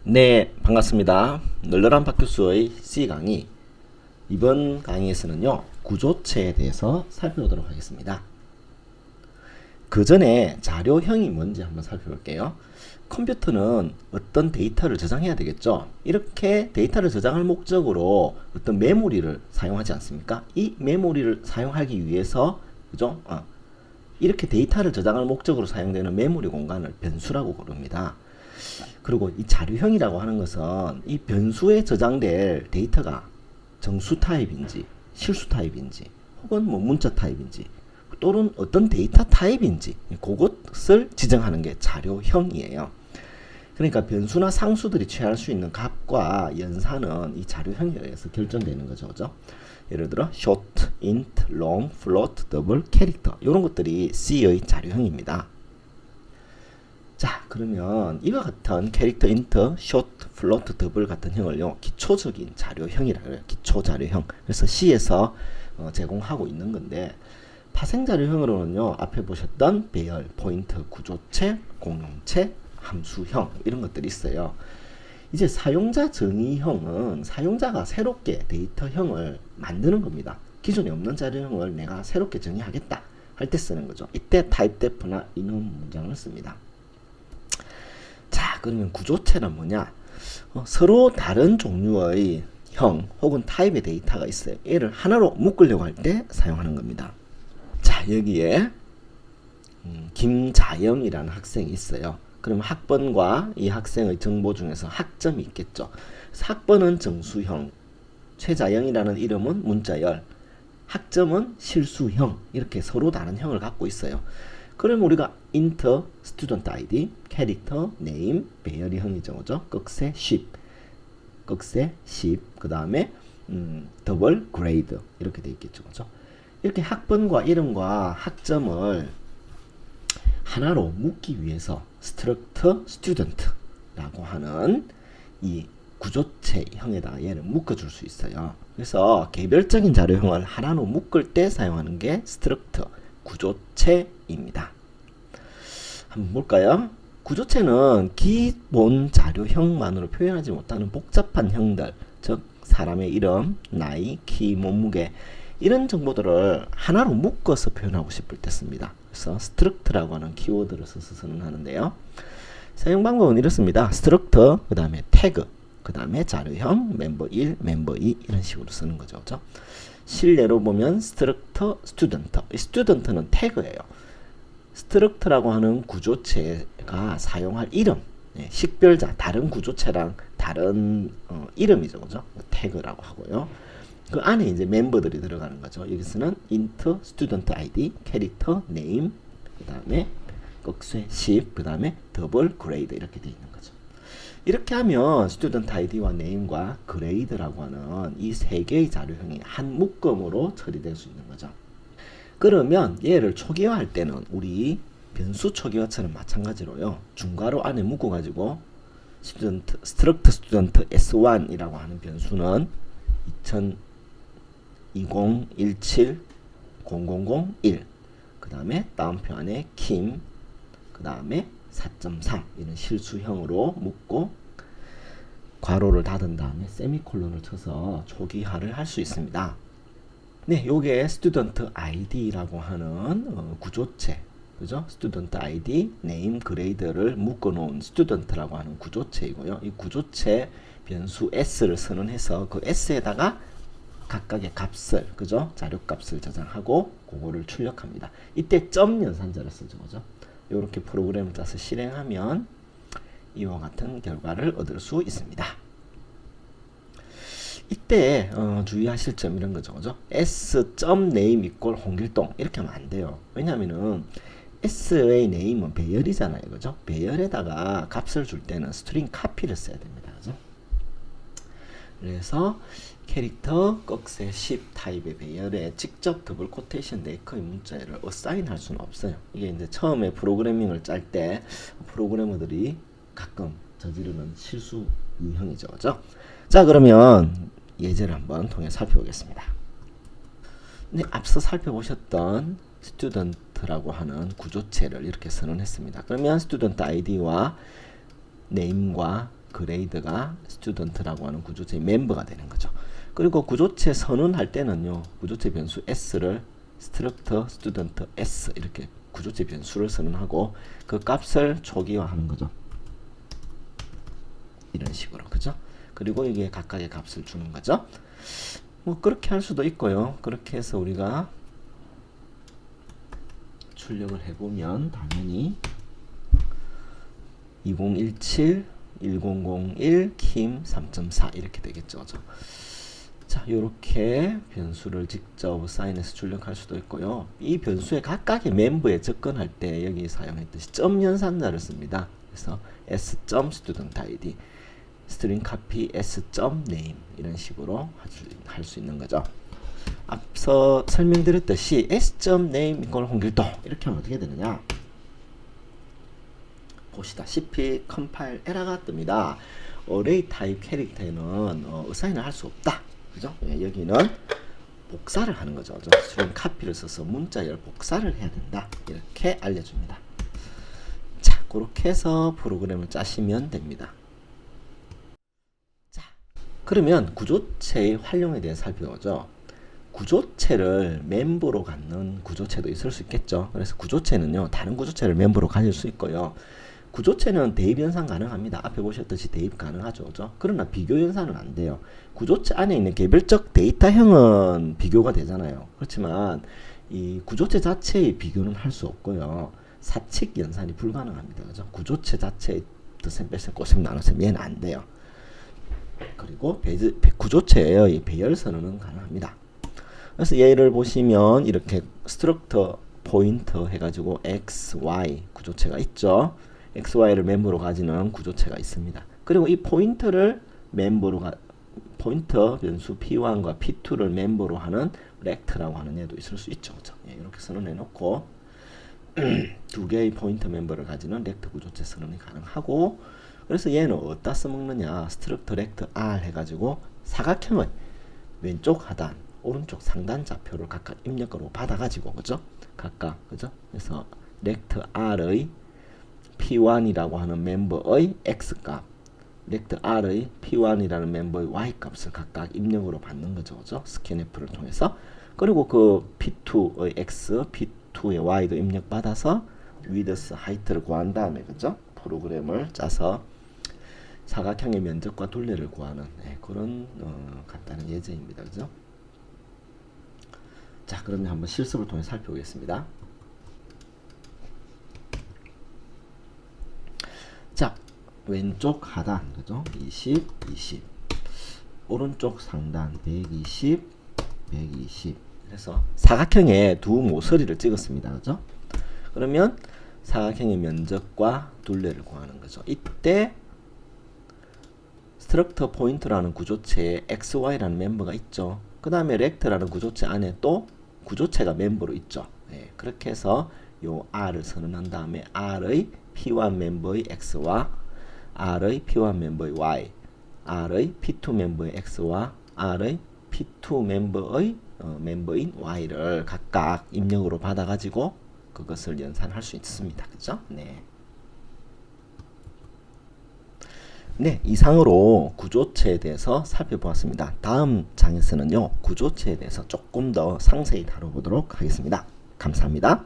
네, 반갑습니다. 널널한 박교수의 C 강의. 이번 강의에서는요, 구조체에 대해서 살펴보도록 하겠습니다. 그 전에 자료형이 뭔지 한번 살펴볼게요. 컴퓨터는 어떤 데이터를 저장해야 되겠죠. 이렇게 데이터를 저장할 목적으로 어떤 메모리를 사용하지 않습니까? 이 메모리를 사용하기 위해서, 그죠? 이렇게 데이터를 저장할 목적으로 사용되는 메모리 공간을 변수라고 부릅니다. 그리고 이 자료형이라고 하는 것은 이 변수에 저장될 데이터가 정수 타입인지 실수 타입인지 혹은 뭐 문자 타입인지 또는 어떤 데이터 타입인지 그것을 지정하는 게 자료형이에요. 그러니까 변수나 상수들이 취할 수 있는 값과 연산은 이 자료형에 의해서 결정되는 거죠. 그죠? 예를 들어 short, int, long, float, double, character 이런 것들이 C의 자료형입니다. 자, 그러면 이와 같은 캐릭터 인트, short, float, double 같은 형을요, 기초적인 자료형이라고 해요. 기초 자료형. 그래서 C에서 제공하고 있는 건데, 파생 자료형으로는요, 앞에 보셨던 배열, 포인트, 구조체, 공용체, 함수형 이런 것들이 있어요. 이제 사용자 정의형은 사용자가 새롭게 데이터형을 만드는 겁니다. 기존에 없는 자료형을 내가 새롭게 정의하겠다 할 때 쓰는 거죠. 이때 typedef나 이런 문장을 씁니다. 자, 그러면 구조체는 뭐냐? 서로 다른 종류의 형 혹은 타입의 데이터가 있어요. 얘를 하나로 묶으려고 할 때 사용하는 겁니다. 자, 여기에 김자영이라는 학생이 있어요. 그럼 학번과 이 학생의 정보 중에서 학점이 있겠죠. 그래서 학번은 정수형, 최자영이라는 이름은 문자열, 학점은 실수형, 이렇게 서로 다른 형을 갖고 있어요. 그럼 우리가 int, student id, character, name, 배열이 형이죠. 그죠? 꺽쇠 10, 꺽쇠 10, 그 다음에 double grade 이렇게 돼 있겠죠. 그죠? 이렇게 학번과 이름과 학점을 하나로 묶기 위해서 struct student라고 하는 이 구조체형에다가 얘를 묶어줄 수 있어요. 그래서 개별적인 자료형을 하나로 묶을 때 사용하는 게 struct 구조체입니다. 한번 볼까요? 구조체는 기본 자료형만으로 표현하지 못하는 복잡한 형들, 즉 사람의 이름, 나이, 키, 몸무게 이런 정보들을 하나로 묶어서 표현하고 싶을 때 씁니다. 그래서 struct라고 하는 키워드를 써서 선언하는데요. 사용 방법은 이렇습니다. struct, 그 다음에 tag, 그 다음에 자료형, 멤버 1, 멤버 2 이런 식으로 쓰는 거죠. 그렇죠? 실례로 보면 struct, student. 이 student는 태그예요. struct라고 하는 구조체가 사용할 이름, 식별자, 다른 구조체랑 다른 이름이죠. 그죠? 태그라고 하고요. 그 안에 이제 멤버들이 들어가는 거죠. 여기서는 int, student id, character, name, 그 다음에 꺽쇠 10, 그 다음에 double grade 이렇게 되어 있는 거죠. 이렇게 하면 student id와 name과 grade라고 하는 이 세 개의 자료형이 한 묶음으로 처리될 수 있는 거죠. 그러면 얘를 초기화할 때는 우리 변수 초기화처럼 마찬가지로요. 중괄호 안에 묶어가지고 student, struct student s1이라고 하는 변수는 202017 0001 그 다음에 다운표 안에 kim 그 다음에 4.3 이런 실수형으로 묶고 괄호를 닫은 다음에 세미콜론을 쳐서 초기화를 할 수 있습니다. 네, 요게 student id라고 하는 구조체, 그죠? student id, name, grade를 묶어 놓은 student라고 하는 구조체이고요. 이 구조체 변수 s를 선언해서 그 s에다가 각각의 값을, 그죠? 자료값을 저장하고 그거를 출력합니다. 이때 점 연산자를 쓰죠, 그죠? 이렇게 프로그램을 짜서 실행하면 이와 같은 결과를 얻을 수 있습니다. 이때 주의하실 점 이런 거죠, 그죠? s.name equal 홍길동 이렇게 하면 안 돼요. 왜냐하면은 s의 name은 배열이잖아요, 그죠? 배열에다가 값을 줄 때는 스트링 카피를 써야 됩니다, 그죠? 그래서 캐릭터 꺽쇠 10 타입의 배열에 직접 더블 코테이션 네이커의 문자를 어사인 할 수는 없어요. 이게 이제 처음에 프로그래밍을 짤 때 프로그래머들이 가끔 저지르는 실수 유형이죠, 그죠? 자, 그러면 예제를 한번 통해 살펴보겠습니다. 네, 앞서 살펴보셨던 student라고 하는 구조체를 이렇게 선언했습니다. 그러면 student id와 name과 그레이드가 스튜던트라고 하는 구조체의 멤버가 되는 거죠. 그리고 구조체 선언할 때는요, 구조체 변수 s를 struct student s 이렇게 구조체 변수를 선언하고 그 값을 초기화하는 거죠. 이런 식으로, 그죠? 그리고 이게 각각의 값을 주는 거죠. 뭐 그렇게 할 수도 있고요. 그렇게 해서 우리가 출력을 해보면 당연히 2017 1001 킴 3.4 이렇게 되겠죠. 그죠? 자, 요렇게 변수를 직접 사인해서 출력할 수도 있고요. 이 변수의 각각의 멤버에 접근할 때 여기 사용했듯이 점 연산자를 씁니다. 그래서 s.studentid string copy s.name 이런 식으로 할 수 있는 거죠. 앞서 설명드렸듯이 s.name 이걸 홍길도 이렇게 하면 어떻게 되느냐, 보시다시피 컴파일 에러가 뜹니다. 어레이 타입 캐릭터에는 어사인을 할 수 없다. 그죠? 예, 여기는 복사를 하는 거죠. 스트링 카피를 써서 문자열 복사를 해야 된다. 이렇게 알려줍니다. 자, 그렇게 해서 프로그램을 짜시면 됩니다. 자, 그러면 구조체의 활용에 대해 살펴보죠. 구조체를 멤버로 갖는 구조체도 있을 수 있겠죠. 그래서 구조체는요, 다른 구조체를 멤버로 가질 수 있고요. 구조체는 대입 연산 가능합니다. 앞에 보셨듯이 대입 가능하죠. 그죠? 그러나 비교 연산은 안 돼요. 구조체 안에 있는 개별적 데이터형은 비교가 되잖아요. 그렇지만 이 구조체 자체의 비교는 할 수 없고요. 사칙 연산이 불가능합니다. 그죠? 구조체 자체의 덧셈, 뺄셈, 곱셈, 나눗셈 얘는 안 돼요. 그리고 구조체의 배열 선언은 가능합니다. 그래서 얘를 보시면 이렇게 스트럭터 포인터 해가지고 x, y 구조체가 있죠. x, y를 멤버로 가지는 구조체가 있습니다. 그리고 이 포인터를 포인터 변수 p1과 p2를 멤버로 하는 렉트라고 하는 얘도 있을 수 있죠. 그렇죠? 예, 이렇게 선언해 놓고 두 개의 포인터 멤버를 가지는 렉트 구조체 선언이 가능하고, 그래서 얘는 어디다 써먹느냐, 스트럭터 렉트 r 해가지고 사각형의 왼쪽 하단 오른쪽 상단 좌표를 각각 입력으로 받아가지고, 그죠? 각각, 그죠? 그래서 렉트 r의 p1이라고 하는 멤버의 x값, 렉트 r의 p1이라는 멤버의 y값을 각각 입력으로 받는 거죠. 그죠? 스캔F를 통해서. 그리고 그 p2의 x, p2의 y도 입력받아서 위드스, 하이트를 구한 다음에, 그죠? 프로그램을 짜서 사각형의 면적과 둘레를 구하는 그런 간단한 예제입니다. 그죠? 자, 그러면 한번 실습을 통해 살펴보겠습니다. 자, 왼쪽 하단, 그죠? 20, 20. 오른쪽 상단 120, 120. 그래서 사각형의 두 모서리를 찍었습니다. 그죠? 그러면 사각형의 면적과 둘레를 구하는 거죠. 이때 스트럭터 포인트라는 구조체에 xy라는 멤버가 있죠. 그 다음에 렉트라는 구조체 안에 또 구조체가 멤버로 있죠. 네, 그렇게 해서 요 r을 선언한 다음에 r의 p1 멤버의 x와 r의 p1 멤버의 y, r의 p2 멤버의 x와 r의 p2 멤버의 멤버인 y를 각각 입력으로 받아가지고 그것을 연산할 수 있습니다. 그죠? 네. 네, 이상으로 구조체에 대해서 살펴보았습니다. 다음 장에서는요, 구조체에 대해서 조금 더 상세히 다뤄보도록 하겠습니다. 감사합니다.